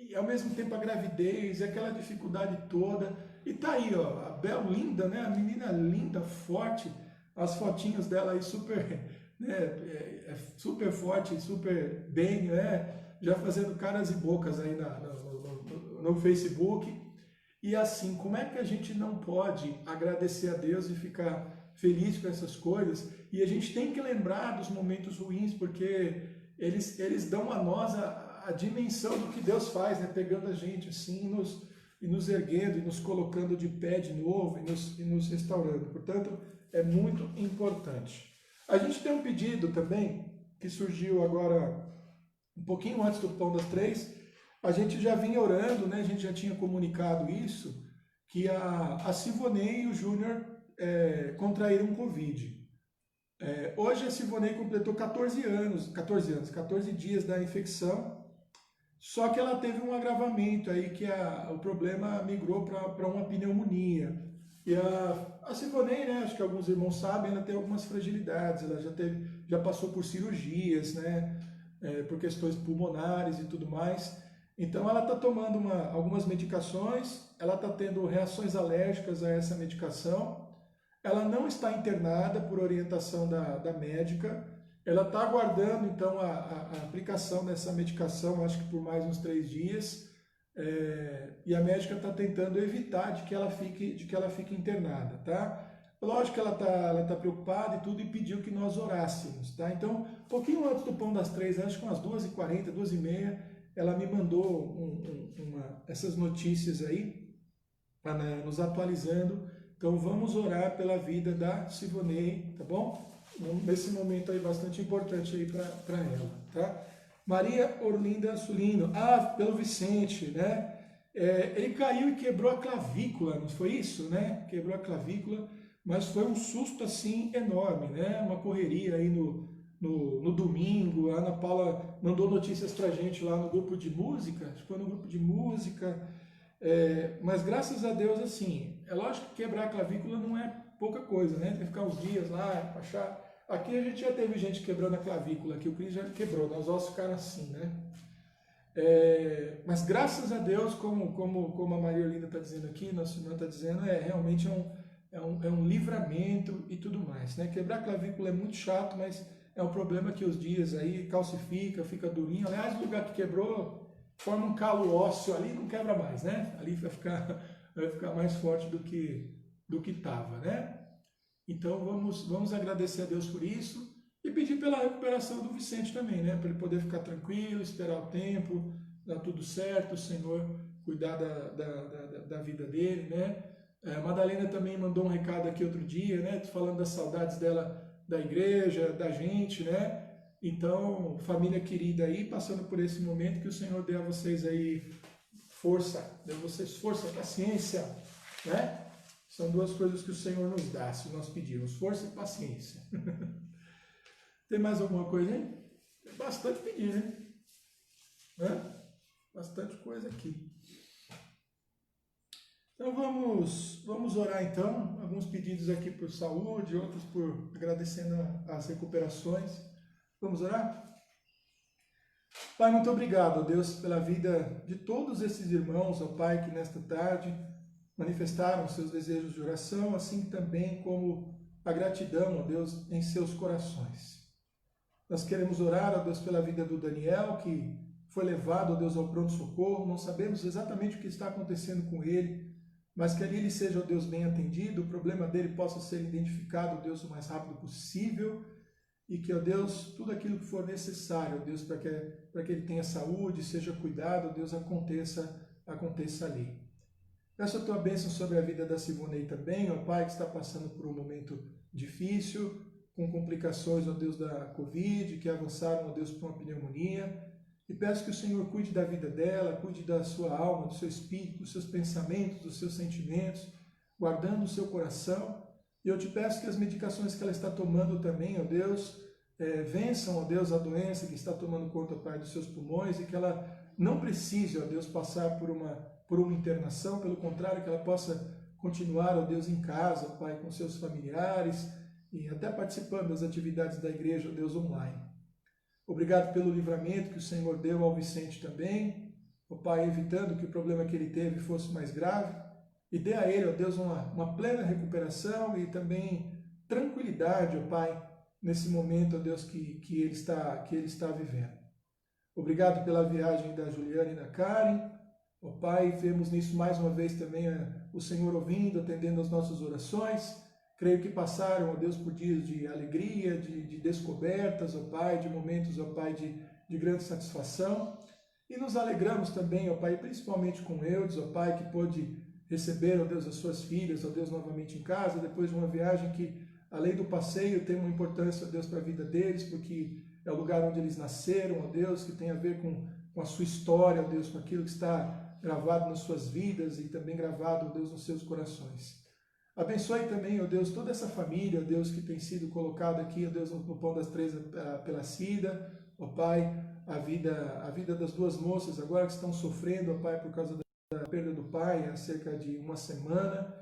e ao mesmo tempo a gravidez, e aquela dificuldade toda. E tá aí, ó, a Bel linda, né? A menina linda, forte, as fotinhos dela aí super, né? Super forte, super bem, né? Já fazendo caras e bocas aí no Facebook. E assim, como é que a gente não pode agradecer a Deus e ficar feliz com essas coisas? E a gente tem que lembrar dos momentos ruins, porque eles dão a nós a dimensão do que Deus faz, né? Pegando a gente assim e nos erguendo, e nos colocando de pé de novo, e nos restaurando. Portanto, é muito importante. A gente tem um pedido também, que surgiu agora, um pouquinho antes do Pão das Três. A gente já vinha orando, né? A gente já tinha comunicado isso, que a Sivonei e o Júnior contraíram Covid. Hoje a Sivonei completou 14 dias da infecção. Só que ela teve um agravamento aí, que o problema migrou para uma pneumonia. E a Sivonei, né, acho que alguns irmãos sabem, ela tem algumas fragilidades, ela já passou por cirurgias, né, por questões pulmonares e tudo mais. Então ela está tomando algumas medicações, ela está tendo reações alérgicas a essa medicação, ela não está internada por orientação da médica. Ela está aguardando, então, a aplicação dessa medicação, acho que por mais uns 3 dias, e a médica está tentando evitar de que ela fique internada, tá? Lógico que ela tá preocupada e tudo, e pediu que nós orássemos, tá? Então, um pouquinho antes do Pão das Três, acho que umas 2h40, 2h30, ela me mandou essas notícias aí, nos atualizando. Então, vamos orar pela vida da Sivonei, tá bom? Nesse momento aí bastante importante aí para ela, tá? Maria Orlinda Sulino, pelo Vicente, né? Ele caiu e quebrou a clavícula, não foi isso, né? Quebrou a clavícula, mas foi um susto assim enorme, né? Uma correria aí no domingo. A Ana Paula mandou notícias pra gente lá no grupo de música, acho que foi no grupo de música, mas graças a Deus, assim, é lógico que quebrar a clavícula não é pouca coisa, né? Tem que ficar uns dias lá, achar. Aqui a gente já teve gente quebrando a clavícula, aqui o Cris já quebrou, os ossos ficaram assim, né? Mas graças a Deus, como a Maria Olinda está dizendo aqui, nossa irmã está dizendo, realmente é um livramento e tudo mais, né? Quebrar a clavícula é muito chato, mas é um problema que os dias aí calcifica, fica durinho. Aliás, o lugar que quebrou forma um calo ósseo ali, não quebra mais, né? Ali vai ficar mais forte do que estava, né? Então vamos agradecer a Deus por isso e pedir pela recuperação do Vicente também, né? Para ele poder ficar tranquilo, esperar o tempo, dar tudo certo, o Senhor cuidar da vida dele, né? A Madalena também mandou um recado aqui outro dia, né? Falando das saudades dela da igreja, da gente, né? Então, família querida aí, passando por esse momento, que o Senhor dê a vocês aí força, dê a vocês força, paciência, né? São duas coisas que o Senhor nos dá, se nós pedirmos, força e paciência. Tem mais alguma coisa aí? Tem bastante pedir, né? Bastante coisa aqui. Então vamos orar então, alguns pedidos aqui por saúde, outros por agradecendo as recuperações. Vamos orar? Pai, muito obrigado, ó Deus, pela vida de todos esses irmãos, ó Pai, que nesta tarde manifestaram seus desejos de oração, assim também como a gratidão, ó Deus, em seus corações. Nós queremos orar, ó Deus, pela vida do Daniel, que foi levado, ó Deus, ao pronto-socorro. Não sabemos exatamente o que está acontecendo com ele, mas que ali ele seja, ó Deus, bem atendido, o problema dele possa ser identificado, ó Deus, o mais rápido possível, e que, ó Deus, tudo aquilo que for necessário, ó Deus, para que ele tenha saúde, seja cuidado, ó Deus, aconteça ali. Peço a tua bênção sobre a vida da Sivonei também, ó Pai, que está passando por um momento difícil, com complicações, ó Deus, da Covid, que avançaram, ó Deus, para uma pneumonia. E peço que o Senhor cuide da vida dela, cuide da sua alma, do seu espírito, dos seus pensamentos, dos seus sentimentos, guardando o seu coração. E eu te peço que as medicações que ela está tomando também, ó Deus, vençam, ó Deus, a doença que está tomando conta, Pai, dos seus pulmões, e que ela não precise, ó Deus, passar por uma internação, pelo contrário, que ela possa continuar, ó Deus, em casa, Pai, com seus familiares e até participando das atividades da igreja, ó Deus, online. Obrigado pelo livramento que o Senhor deu ao Vicente também, ó Pai, evitando que o problema que ele teve fosse mais grave, e dê a ele, ó Deus, uma plena recuperação e também tranquilidade, ó Pai, nesse momento, ó Deus, que ele está vivendo. Obrigado pela viagem da Juliana e da Karen, ó Pai, vemos nisso mais uma vez também o Senhor ouvindo, atendendo às nossas orações. Creio que passaram, ó Deus, por dias de alegria, de descobertas, ó Pai, de momentos, ó Pai, de grande satisfação. E nos alegramos também, ó Pai, principalmente com Eudes, ó Pai, que pôde receber, ó Deus, as suas filhas, ó Deus, novamente em casa, depois de uma viagem que, além do passeio, tem uma importância, ó Deus, para a vida deles, porque é o lugar onde eles nasceram, ó Deus, que tem a ver com a sua história, ó Deus, com aquilo que está gravado nas suas vidas e também gravado, ó Deus, nos seus corações. Abençoe também, ó Deus, toda essa família, ó Deus, que tem sido colocada aqui, ó Deus, no Pão das Três pela Cida, ó Pai, a vida das duas moças agora que estão sofrendo, ó Pai, por causa da perda do pai há cerca de uma semana.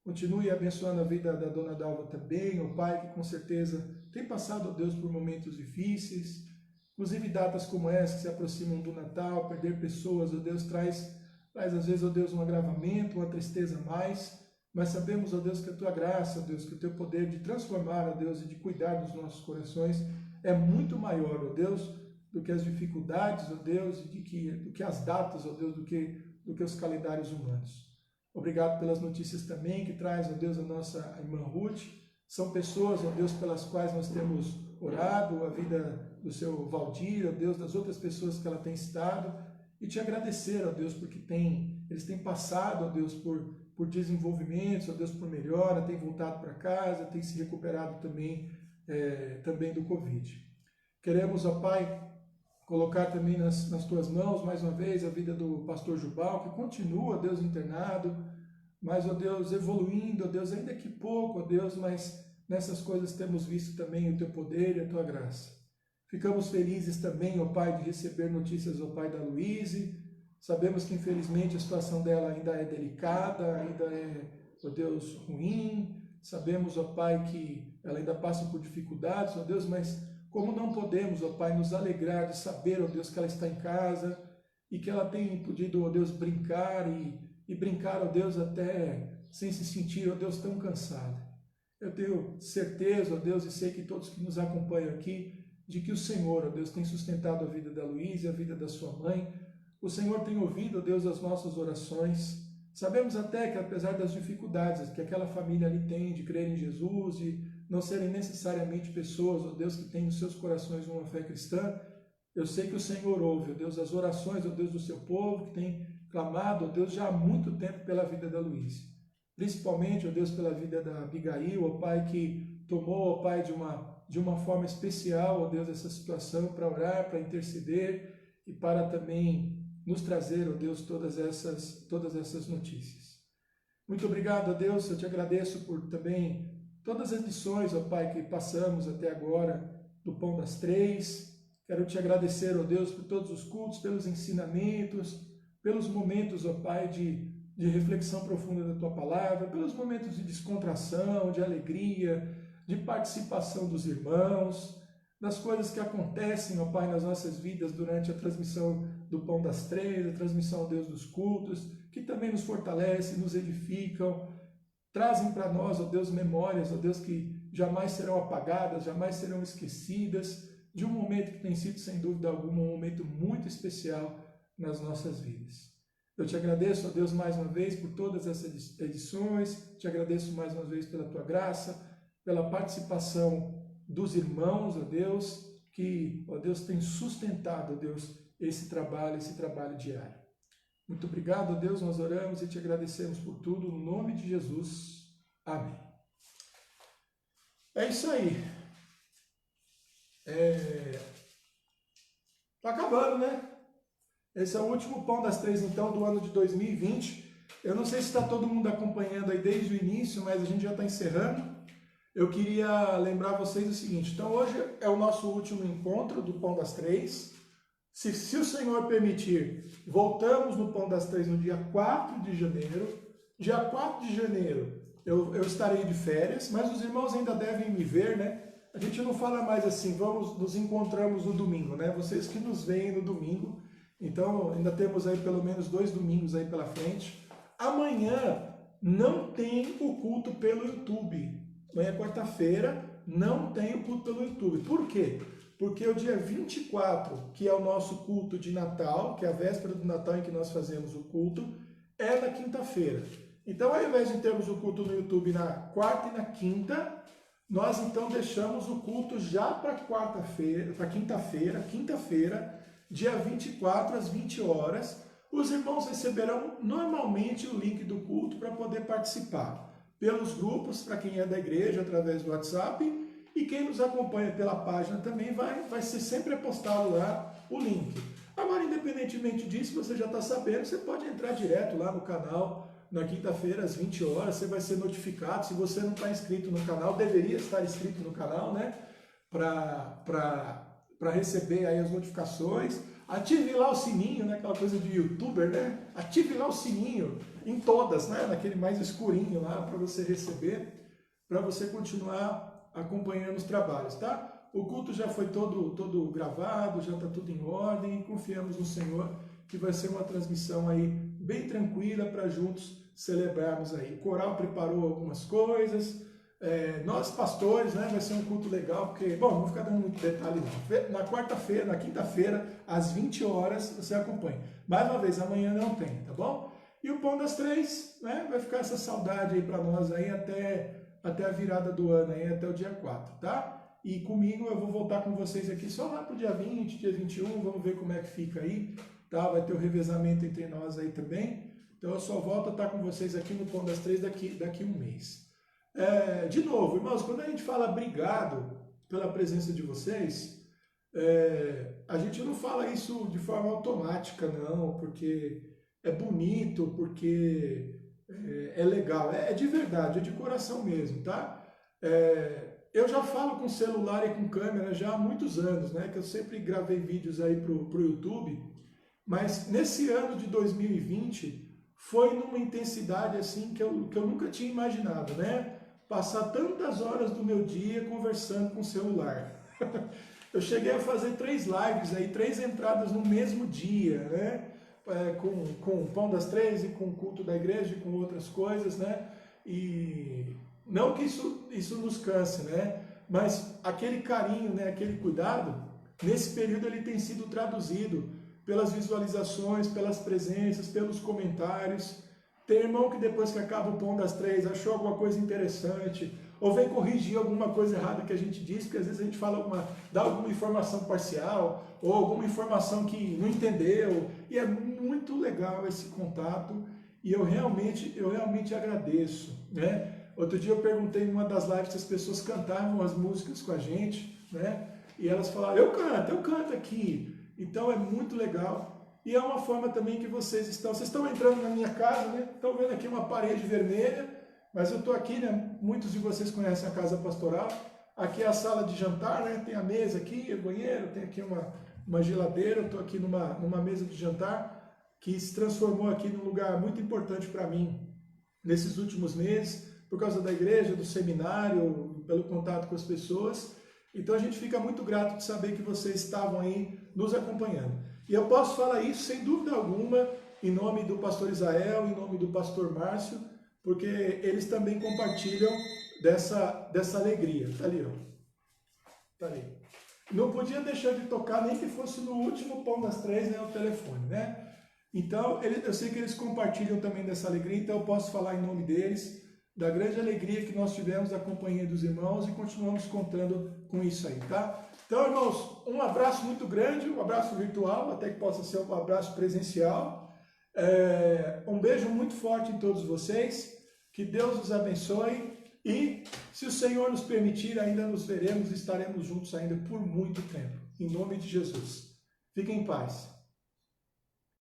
Continue abençoando a vida da dona Dalva também, ó Pai, que com certeza tem passado, ó Deus, por momentos difíceis, inclusive datas como essa que se aproximam do Natal, perder pessoas, ó Deus, traz às vezes, ó Deus, um agravamento, uma tristeza a mais. Mas sabemos, ó Deus, que a Tua graça, ó Deus, que o Teu poder de transformar, ó Deus, e de cuidar dos nossos corações é muito maior, ó Deus, do que as dificuldades, ó Deus, e do que as datas, ó Deus, do que os calendários humanos. Obrigado pelas notícias também que traz, ó Deus, a nossa irmã Ruth. São pessoas, ó Deus, pelas quais nós temos orado, a vida do seu Valdir, ó Deus, das outras pessoas que ela tem citado, e te agradecer, ó Deus, porque eles têm passado, ó Deus, por desenvolvimentos, ó Deus, por melhora, tem voltado para casa, tem se recuperado também do Covid. Queremos, ó Pai, colocar também nas Tuas mãos, mais uma vez, a vida do pastor Jubal, que continua, ó Deus, internado, mas, ó Deus, evoluindo, ó Deus, ainda que pouco, ó Deus, mas nessas coisas temos visto também o Teu poder e a Tua graça. Ficamos felizes também, ó Pai, de receber notícias, ó Pai, da Luíse. Sabemos que, infelizmente, a situação dela ainda é delicada, ainda é, ó Deus, ruim. Sabemos, ó Pai, que ela ainda passa por dificuldades, ó Deus, mas como não podemos, ó Pai, nos alegrar de saber, ó Deus, que ela está em casa e que ela tem podido, ó Deus, brincar e brincar, ó Deus, até sem se sentir, ó Deus, tão cansada. Eu tenho certeza, ó Deus, e sei que todos que nos acompanham aqui, de que o Senhor, ó Deus, tem sustentado a vida da Luísa, a vida da sua mãe. O Senhor tem ouvido, ó Deus, as nossas orações. Sabemos até que, apesar das dificuldades que aquela família ali tem de crer em Jesus e não serem necessariamente pessoas, ó Deus, que têm nos seus corações uma fé cristã, eu sei que o Senhor ouve, ó Deus, as orações, ó Deus, do seu povo, que tem clamado, ó Deus, já há muito tempo pela vida da Luísa. Principalmente, ó Deus, pela vida da Abigail, ó Pai, que tomou, ó Pai, de uma forma especial, ó Deus, essa situação para orar, para interceder e para também nos trazer, ó Deus, todas essas notícias. Muito obrigado, ó Deus, eu te agradeço por também todas as lições, ó Pai, que passamos até agora do Pão das Três. Quero te agradecer, ó Deus, por todos os cultos, pelos ensinamentos, pelos momentos, ó Pai, de reflexão profunda da Tua Palavra, pelos momentos de descontração, de alegria, de participação dos irmãos, das coisas que acontecem, ó Pai, nas nossas vidas durante a transmissão do Pão das Três, a transmissão, ó Deus, dos cultos, que também nos fortalecem, nos edificam, trazem para nós, ó Deus, memórias, ó Deus, que jamais serão apagadas, jamais serão esquecidas, de um momento que tem sido, sem dúvida alguma, um momento muito especial nas nossas vidas. Eu te agradeço, ó Deus, mais uma vez por todas essas edições, te agradeço mais uma vez pela Tua graça, pela participação dos irmãos, ó Deus, que, ó Deus, tem sustentado, ó Deus, esse trabalho diário. Muito obrigado, ó Deus, nós oramos e te agradecemos por tudo, no nome de Jesus. Amém. É isso aí. Tá acabando, né? Esse é o último Pão das Três, então, do ano de 2020. Eu não sei se está todo mundo acompanhando aí desde o início, mas a gente já está encerrando. Eu queria lembrar vocês o seguinte, então hoje é o nosso último encontro do Pão das Três. Se o Senhor permitir, voltamos no Pão das Três no dia 4 de janeiro. Dia 4 de janeiro eu estarei de férias, mas os irmãos ainda devem me ver, né? A gente não fala mais assim, nos encontramos no domingo, né? Vocês que nos veem no domingo. Então, ainda temos aí pelo menos 2 domingos aí pela frente. Amanhã não tem o culto pelo YouTube. Amanhã é quarta-feira, não tem o culto pelo YouTube. Por quê? Porque o dia 24, que é o nosso culto de Natal, que é a véspera do Natal em que nós fazemos o culto, é na quinta-feira. Então, ao invés de termos o culto no YouTube na quarta e na quinta, nós então deixamos o culto já para quarta-feira, para quinta-feira, dia 24 às 20 horas. Os irmãos receberão normalmente o link do culto para poder participar pelos grupos, para quem é da igreja, através do WhatsApp, e quem nos acompanha pela página também vai ser sempre postado lá o link. Agora, independentemente disso, você já está sabendo, você pode entrar direto lá no canal na quinta-feira às 20 horas, você vai ser notificado. Se você não está inscrito no canal, deveria estar inscrito no canal, né? Para receber aí as notificações. Ative lá o sininho, né? Aquela coisa de youtuber, né? Ative lá o sininho em todas, né? Naquele mais escurinho lá, para você receber, para você continuar acompanhando os trabalhos, tá? O culto já foi todo gravado, já está tudo em ordem, e confiamos no Senhor que vai ser uma transmissão aí bem tranquila para juntos celebrarmos aí. O coral preparou algumas coisas, nós pastores, né, vai ser um culto legal, porque, bom, não vou ficar dando muito detalhe não. Na quarta-feira, na quinta-feira, às 20 horas, você acompanha. Mais uma vez, amanhã não tem, tá bom? E o Pão das Três, né, vai ficar essa saudade aí para nós aí até a virada do ano, aí, até o dia 4, tá? E comigo eu vou voltar com vocês aqui só lá pro dia 20, dia 21, vamos ver como é que fica aí, tá? Vai ter o revezamento entre nós aí também. Então eu só volto a estar com vocês aqui no Pão das Três daqui um mês. De novo, irmãos, quando a gente fala obrigado pela presença de vocês, a gente não fala isso de forma automática, não, porque é bonito, porque é legal, é de verdade, é de coração mesmo, tá? Eu já falo com celular e com câmera já há muitos anos, né? Que eu sempre gravei vídeos aí pro YouTube, mas nesse ano de 2020 foi numa intensidade assim que eu nunca tinha imaginado, né? Passar tantas horas do meu dia conversando com o celular. Eu cheguei a fazer 3 lives aí, 3 entradas no mesmo dia, né? Com o Pão das Três e com o culto da igreja e com outras coisas, né? E não que isso nos canse, né? Mas aquele carinho, né? Aquele cuidado, nesse período ele tem sido traduzido pelas visualizações, pelas presenças, pelos comentários. Tem irmão que depois que acaba o Pão das Três achou alguma coisa interessante, ou vem corrigir alguma coisa errada que a gente diz, porque às vezes a gente dá alguma informação parcial, ou alguma informação que não entendeu, e é muito legal esse contato, e eu realmente agradeço, né? Outro dia eu perguntei em uma das lives se as pessoas cantavam as músicas com a gente, né? E elas falaram, eu canto aqui. Então é muito legal. E é uma forma também que vocês estão entrando na minha casa, né? Estão vendo aqui uma parede vermelha, mas eu estou aqui, né? Muitos de vocês conhecem a casa pastoral. Aqui é a sala de jantar, né? Tem a mesa aqui, o banheiro, tem aqui uma geladeira. Eu estou aqui numa mesa de jantar que se transformou aqui num lugar muito importante para mim nesses últimos meses, por causa da igreja, do seminário, pelo contato com as pessoas. Então a gente fica muito grato de saber que vocês estavam aí nos acompanhando. E eu posso falar isso sem dúvida alguma em nome do pastor Israel, em nome do pastor Márcio, porque eles também compartilham dessa alegria. Tá ali, ó. Tá ali. Não podia deixar de tocar, nem que fosse no último Pão das Três, né, o telefone, né? Então, eu sei que eles compartilham também dessa alegria, então eu posso falar em nome deles, da grande alegria que nós tivemos da companhia dos irmãos e continuamos contando com isso aí, tá? Então, irmãos, um abraço muito grande, um abraço virtual, até que possa ser um abraço presencial. Um beijo muito forte em todos vocês, que Deus os abençoe e, se o Senhor nos permitir, ainda nos veremos e estaremos juntos ainda por muito tempo. Em nome de Jesus. Fiquem em paz.